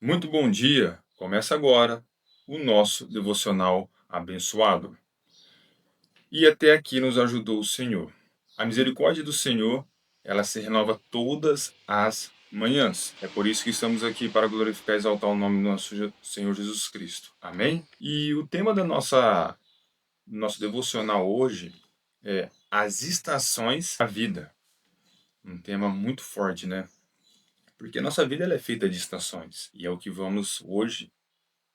Muito bom dia! Começa agora o nosso devocional abençoado. E até aqui nos ajudou o Senhor. A misericórdia do Senhor, ela se renova todas as manhãs. É por isso que estamos aqui para glorificar e exaltar o nome do nosso Senhor Jesus Cristo. Amém? E o tema do nosso devocional hoje é as estações da vida. Um tema muito forte, né? Porque a nossa vida ela é feita de estações. E é o que vamos hoje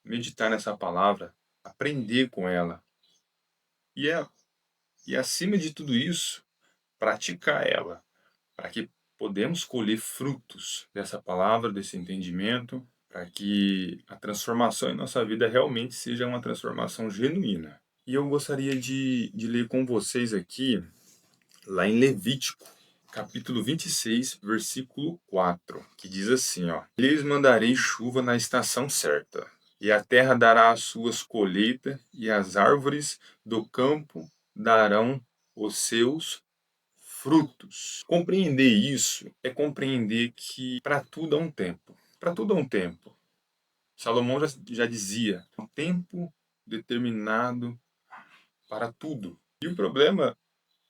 meditar nessa palavra, aprender com ela e, e acima de tudo isso, praticar ela, para que podemos colher frutos dessa palavra, desse entendimento, para que a transformação em nossa vida realmente seja uma transformação genuína. E eu gostaria de ler com vocês aqui, lá em Levítico, capítulo 26, versículo 4, que diz assim, ó: Lhes mandarei chuva na estação certa, e a terra dará as suas colheitas, e as árvores do campo darão os seus frutos. Compreender isso é compreender que para tudo há um tempo. Para tudo há um tempo. Salomão já dizia, um tempo determinado para tudo. E o problema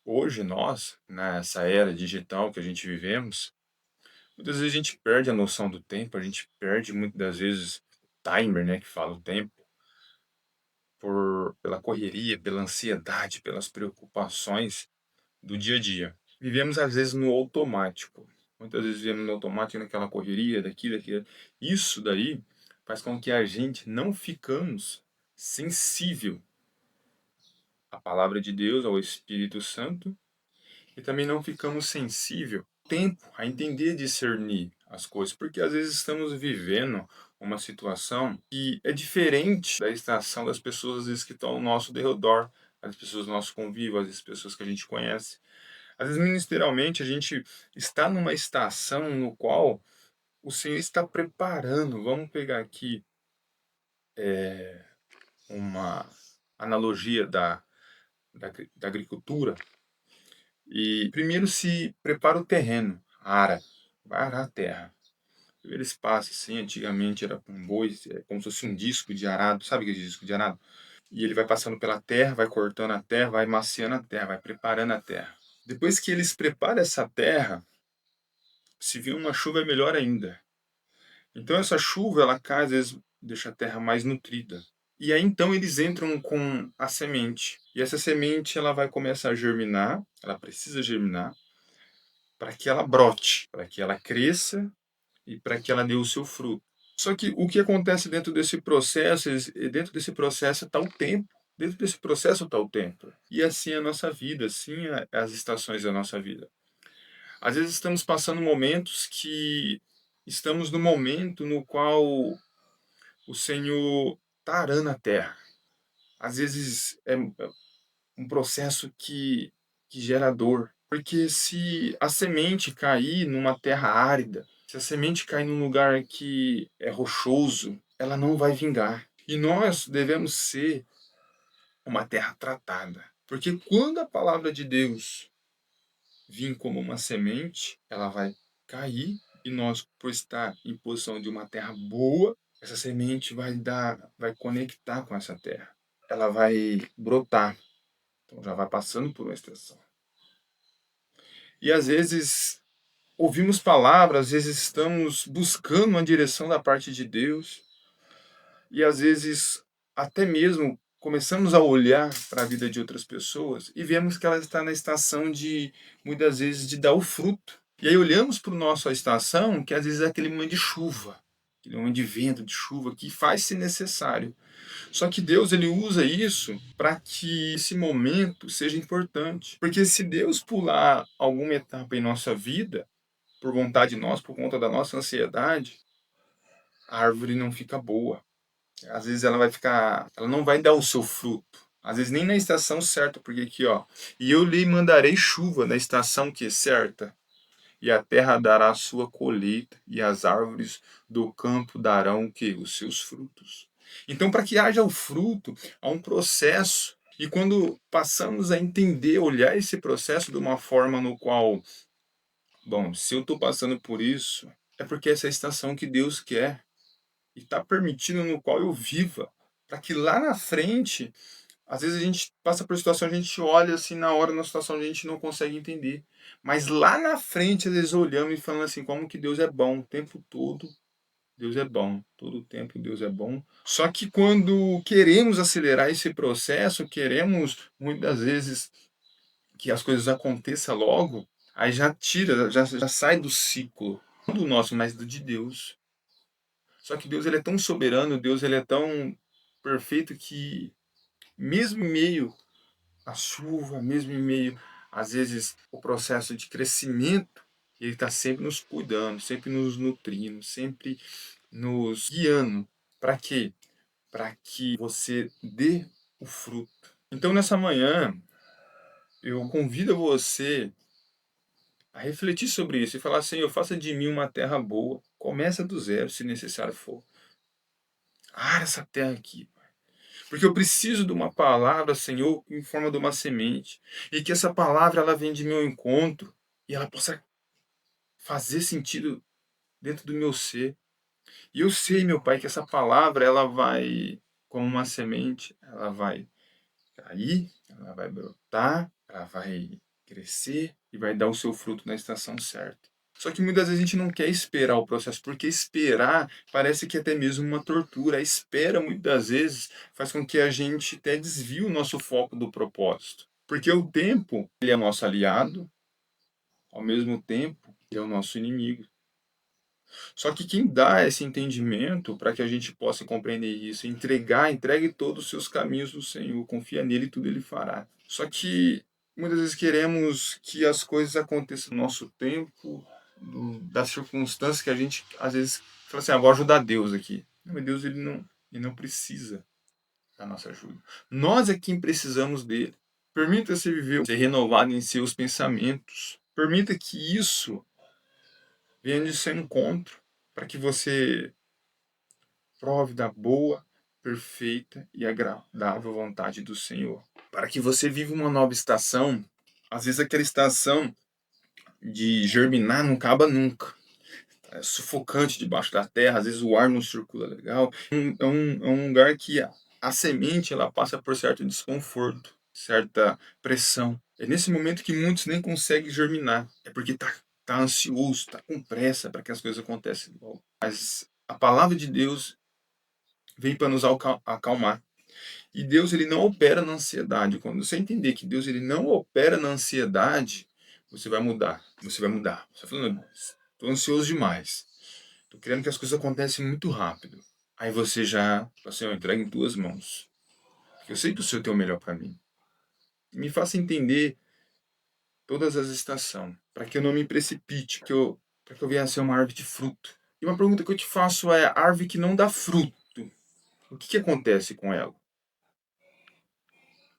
hoje, nós, nessa era digital que a gente vivemos, muitas vezes a gente perde a noção do tempo, a gente perde muitas das vezes o timer, né, que fala o tempo, pela correria, pela ansiedade, pelas preocupações do dia a dia. Vivemos às vezes no automático. Muitas vezes vivemos no automático, naquela correria, daqui, daqui. Isso daí faz com que a gente não ficamos sensível à palavra de Deus, ao Espírito Santo, e também não ficamos sensível tempo a entender, discernir as coisas, porque às vezes estamos vivendo uma situação que é diferente da estação das pessoas às vezes que estão ao nosso derredor, as pessoas do nosso convívio, as vezes pessoas que a gente conhece. Às vezes ministerialmente a gente está numa estação no qual o Senhor está preparando. Vamos pegar aqui uma analogia da agricultura. E primeiro se prepara o terreno, ara, vai arar a terra. Primeiro espaço, assim, antigamente era com bois, é como se fosse um disco de arado, sabe aquele disco de arado? E ele vai passando pela terra, vai cortando a terra, vai maciando a terra, vai preparando a terra. Depois que eles preparam essa terra, se vir uma chuva é melhor ainda. Então essa chuva, ela cai, às vezes deixa a terra mais nutrida. E aí então eles entram com a semente. E essa semente ela vai começar a germinar, ela precisa germinar, para que ela brote, para que ela cresça e para que ela dê o seu fruto. Só que o que acontece dentro desse processo está o tempo. Dentro desse processo está o tempo. E assim é a nossa vida, assim as estações da nossa vida. Às vezes estamos passando momentos que estamos no momento no qual o Senhor está arando a terra. Às vezes é um processo que gera dor. Porque se a semente cair numa terra árida, se a semente cair num lugar que é rochoso, ela não vai vingar. E nós devemos ser uma terra tratada. Porque quando a palavra de Deus vir como uma semente, ela vai cair e nós, por estar em posição de uma terra boa, essa semente vai conectar com essa terra. Ela vai brotar. Então já vai passando por uma estação. E às vezes ouvimos palavras, às vezes estamos buscando uma direção da parte de Deus, e às vezes até mesmo começamos a olhar para a vida de outras pessoas e vemos que ela está na estação de, muitas vezes, de dar o fruto. E aí olhamos para a nossa estação, que às vezes é aquele momento de chuva, aquele momento de vento, de chuva, que faz se necessário. Só que Deus ele usa isso para que esse momento seja importante. Porque se Deus pular alguma etapa em nossa vida, por vontade nossa, por conta da nossa ansiedade, a árvore não fica boa. Às vezes ela não vai dar o seu fruto. Às vezes nem na estação certa, porque aqui, ó, e eu lhe mandarei chuva na estação que é certa, e a terra dará a sua colheita, e as árvores do campo darão o que? Os seus frutos. Então, para que haja o fruto, há um processo. E quando passamos a entender, olhar esse processo de uma forma no qual, bom, se eu estou passando por isso, é porque essa é a estação que Deus quer. e está permitindo no qual eu viva, para que lá na frente, às vezes a gente passa por situação, a gente olha assim na hora, na situação, a gente não consegue entender. Mas lá na frente, às vezes olhamos e falando assim, como que Deus é bom o tempo todo. Deus é bom, todo o tempo Deus é bom. Só que quando queremos acelerar esse processo, queremos muitas vezes que as coisas aconteçam logo, aí já tira, já sai do ciclo, não do nosso, mas do de Deus. Só que Deus ele é tão soberano, Deus ele é tão perfeito que mesmo em meio à chuva, mesmo em meio, às vezes, o processo de crescimento, ele está sempre nos cuidando, sempre nos nutrindo, sempre nos guiando. Para quê? Para que você dê o fruto. Então, nessa manhã, eu convido você a refletir sobre isso e falar assim: eu faça de mim uma terra boa. Começa do zero, se necessário for. Ara essa terra aqui. Porque eu preciso de uma palavra, Senhor, em forma de uma semente. E que essa palavra ela venha de meu encontro e ela possa fazer sentido dentro do meu ser. E eu sei, meu Pai, que essa palavra ela vai, como uma semente, ela vai cair, ela vai brotar, ela vai crescer e vai dar o seu fruto na estação certa. Só que muitas vezes a gente não quer esperar o processo, porque esperar parece que é até mesmo uma tortura. A espera, muitas vezes, faz com que a gente até desvie o nosso foco do propósito. Porque o tempo, ele é nosso aliado, ao mesmo tempo, ele é o nosso inimigo. Só que quem dá esse entendimento para que a gente possa compreender isso, entregue todos os seus caminhos no Senhor, confia nele e tudo ele fará. Só que muitas vezes queremos que as coisas aconteçam no nosso tempo, das circunstâncias que a gente às vezes fala assim, vou ajudar Deus aqui. Não, mas Deus ele não precisa da nossa ajuda. Nós é quem precisamos dele. Permita-se viver, ser renovado em seus pensamentos. Permita que isso venha de seu encontro, para que você prove da boa, perfeita e agradável vontade do Senhor. Para que você viva uma nova estação, às vezes aquela estação de germinar não acaba nunca. É sufocante debaixo da terra, às vezes o ar não circula legal. É um lugar que a semente ela passa por certo desconforto, certa pressão. É nesse momento que muitos nem conseguem germinar. É porque tá ansioso, tá com pressa para que as coisas aconteçam logo. Mas a palavra de Deus vem para nos acalmar. E Deus ele não opera na ansiedade. Quando você entender que Deus ele não opera na ansiedade, você vai mudar. Você vai mudar. Você vai falando, estou ansioso demais. Estou querendo que as coisas acontecem muito rápido. Aí você já, assim, eu entrego em tuas mãos. Porque eu sei que o Senhor tem o melhor para mim. Me faça entender todas as estações, para que eu não me precipite, para que eu venha a ser uma árvore de fruto. E uma pergunta que eu te faço é: a árvore que não dá fruto, o que acontece com ela?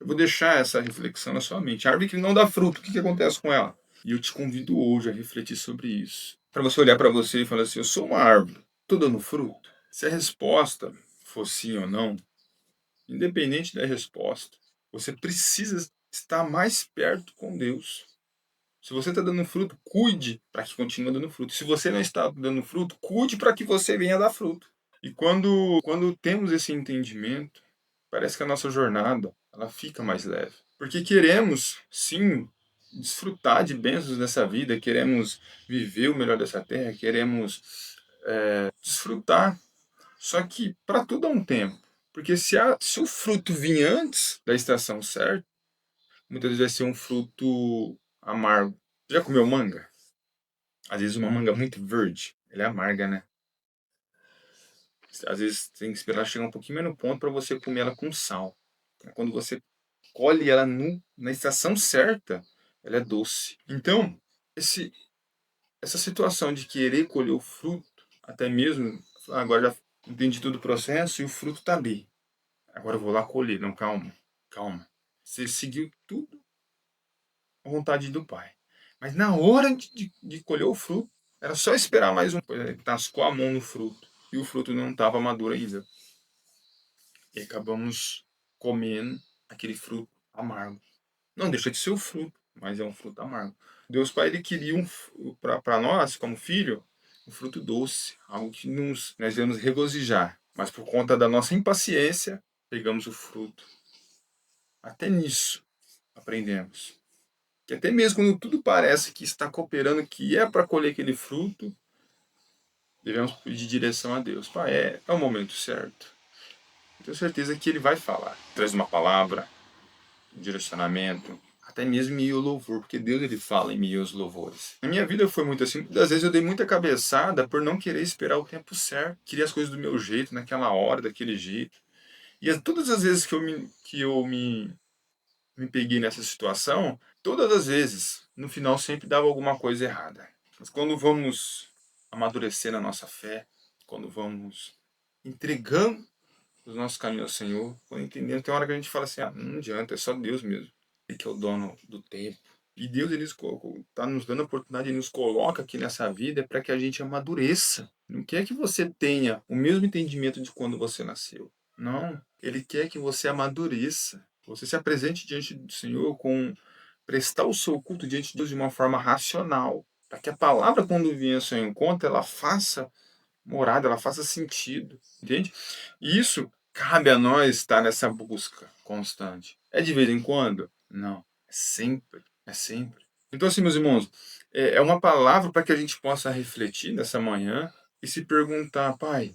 Eu vou deixar essa reflexão na sua mente. A árvore que não dá fruto, o que acontece com ela? E eu te convido hoje a refletir sobre isso. Para você olhar para você e falar assim: eu sou uma árvore, estou dando fruto? Se a resposta for sim ou não, independente da resposta, você precisa estar mais perto com Deus. Se você está dando fruto, cuide para que continue dando fruto. Se você não está dando fruto, cuide para que você venha dar fruto. E quando temos esse entendimento, parece que a nossa jornada ela fica mais leve. Porque queremos, sim, desfrutar de bênçãos nessa vida, queremos viver o melhor dessa terra, queremos desfrutar. Só que para tudo há um tempo. Porque se o fruto vir antes da estação certa, muitas vezes vai ser um fruto amargo. Já comeu manga? Às vezes uma manga muito verde, ela é amarga, né? Às vezes tem que esperar chegar um pouquinho mais no ponto para você comer ela com sal. Quando você colhe ela na estação certa, ela é doce. Então, esse, essa situação de querer colher o fruto, até mesmo, agora já entendi todo o processo e o fruto está ali. Agora eu vou lá colher. Não, calma, calma. Você seguiu tudo à vontade do Pai. Mas na hora de colher o fruto, era só esperar mais um. Ele tascou a mão no fruto e o fruto não estava maduro ainda. E acabamos comendo aquele fruto amargo. Não deixa de ser o fruto, mas é um fruto amargo. Deus Pai, ele queria para nós, como filho, um fruto doce, algo que nós devemos regozijar. Mas por conta da nossa impaciência, pegamos o fruto. Até nisso aprendemos. Que até mesmo quando tudo parece que está cooperando, que é para colher aquele fruto, devemos pedir direção a Deus. Pai, é o momento certo. Eu tenho certeza que Ele vai falar. Traz uma palavra, um direcionamento, até mesmo em meio ao louvor, porque Deus Ele fala em meio aos louvores. Na minha vida foi muito assim, muitas vezes eu dei muita cabeçada por não querer esperar o tempo certo, queria as coisas do meu jeito, naquela hora, daquele jeito. E todas as vezes que eu me peguei nessa situação, todas as vezes, no final sempre dava alguma coisa errada. Mas quando vamos amadurecer na nossa fé, quando vamos entregando os nossos caminhos ao Senhor, quando entendendo, tem hora que a gente fala assim, não adianta, é só Deus mesmo. Ele que é o dono do tempo. E Deus ele está nos dando a oportunidade, Ele nos coloca aqui nessa vida para que a gente amadureça. Não quer que você tenha o mesmo entendimento de quando você nasceu. Não. Ele quer que você amadureça. Você se apresente diante do Senhor com prestar o seu culto diante de Deus de uma forma racional. Para que a palavra, quando vier ao seu encontro, ela faça morada, ela faça sentido. Entende? E isso cabe a nós estar nessa busca constante. É de vez em quando? Não. É sempre. É sempre. Então, assim, meus irmãos, é uma palavra para que a gente possa refletir nessa manhã e se perguntar, Pai,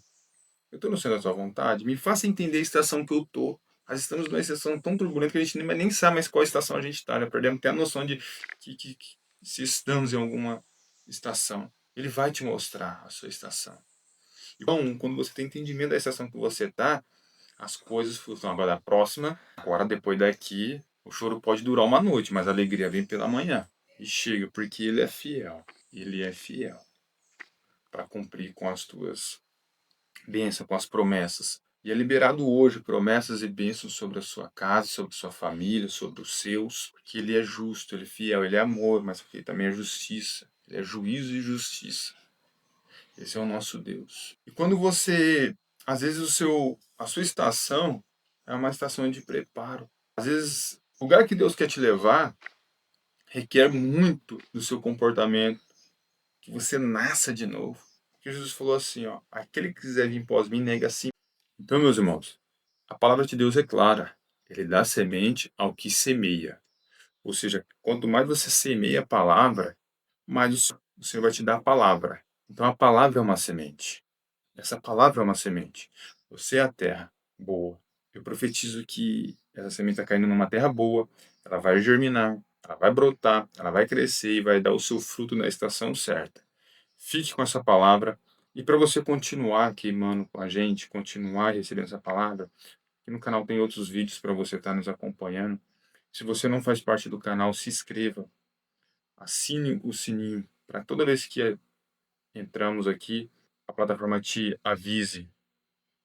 eu estou no centro da tua vontade? Me faça entender a estação que eu estou. Nós estamos numa estação tão turbulenta que a gente nem sabe mais qual estação a gente está. Já perdemos até a noção de que se estamos em alguma estação. Ele vai te mostrar a sua estação. Então, quando você tem entendimento da estação que você está, as coisas funcionam. Agora, a próxima, agora depois daqui, o choro pode durar uma noite, mas a alegria vem pela manhã. E chega, porque Ele é fiel. Ele é fiel para cumprir com as tuas bênçãos, com as promessas. E é liberado hoje promessas e bênçãos sobre a sua casa, sobre a sua família, sobre os seus, porque Ele é justo, Ele é fiel, Ele é amor, mas porque Ele também é justiça. Ele é juízo e justiça. Esse é o nosso Deus. E quando você, às vezes a sua estação é uma estação de preparo. Às vezes, o lugar que Deus quer te levar requer muito do seu comportamento, que você nasça de novo. Porque Jesus falou assim, ó, aquele que quiser vir após mim, nega a si. Então, meus irmãos, a palavra de Deus é clara. Ele dá semente ao que semeia. Ou seja, quanto mais você semeia a palavra, mais o Senhor vai te dar a palavra. Então, a palavra é uma semente. Essa palavra é uma semente. Você é a terra boa. Eu profetizo que essa semente está caindo numa terra boa, ela vai germinar, ela vai brotar, ela vai crescer e vai dar o seu fruto na estação certa. Fique com essa palavra. E para você continuar queimando com a gente, continuar recebendo essa palavra, aqui no canal tem outros vídeos para você estar nos acompanhando. Se você não faz parte do canal, se inscreva, assine o sininho para toda vez que entramos aqui, a plataforma te avise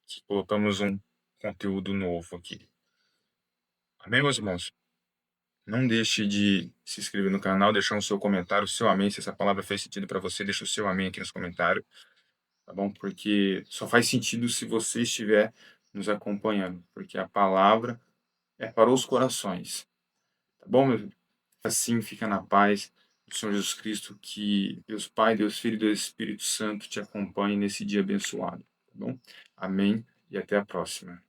que colocamos um conteúdo novo aqui. Amém, meus irmãos? Não deixe de se inscrever no canal, deixar o seu comentário, o seu amém. Se essa palavra fez sentido para você, deixa o seu amém aqui nos comentários, tá bom? Porque só faz sentido se você estiver nos acompanhando, porque a palavra é para os corações, tá bom, meu irmão? Assim fica na paz do Senhor Jesus Cristo, que Deus Pai, Deus Filho e Deus Espírito Santo te acompanhe nesse dia abençoado, tá bom? Amém e até a próxima.